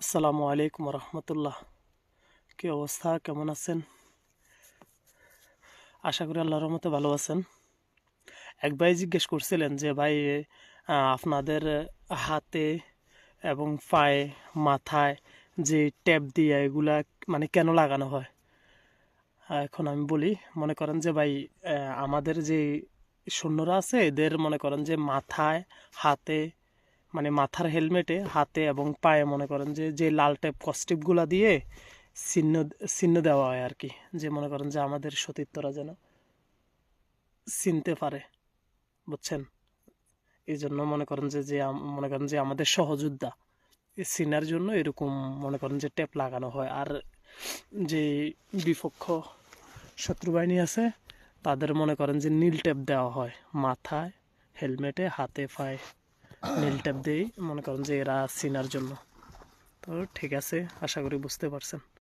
আসসালামু আলাইকুম রহমতুল্লাহ। কি অবস্থা, কেমন আছেন? আশা করি আল্লাহর রহমতে ভালো আছেন। এক ভাই জিজ্ঞেস করছিলেন যে ভাই, আপনাদের হাতে এবং পায়ে, মাথায় যে ট্যাপ দিয়ে এগুলা মানে কেন লাগানো হয়? এখন আমি বলি, মনে করেন যে ভাই, আমাদের যে সৈন্যরা আছে এদের মনে করেন যে মাথায়, হাতে, মানে মাথার হেলমেটে, হাতে এবং পায়ে মনে করেন যে যে লাল ট্যাপ কস্টিপগুলা দিয়ে চিহ্ন চিহ্ন দেওয়া হয় আর কি। যে মনে করেন যে আমাদের সতীর্থরা যেন চিনতে পারে, বুঝছেন? এই জন্য মনে করেন যে যে মনে করেন যে আমাদের সহযোদ্ধা এই চিনার জন্য এরকম মনে করেন যে ট্যাপ লাগানো হয়। আর যে বিপক্ষ শত্রু বাহিনী আছে তাদের মনে করেন যে নীল ট্যাপ দেওয়া হয় মাথায়, হেলমেটে, হাতে, পায়ে নীল ট্যাপ দিয়েই মনে করেন যে এরা চিনার জন্য। তো ঠিক আছে, আশা করি বুঝতে পারছেন।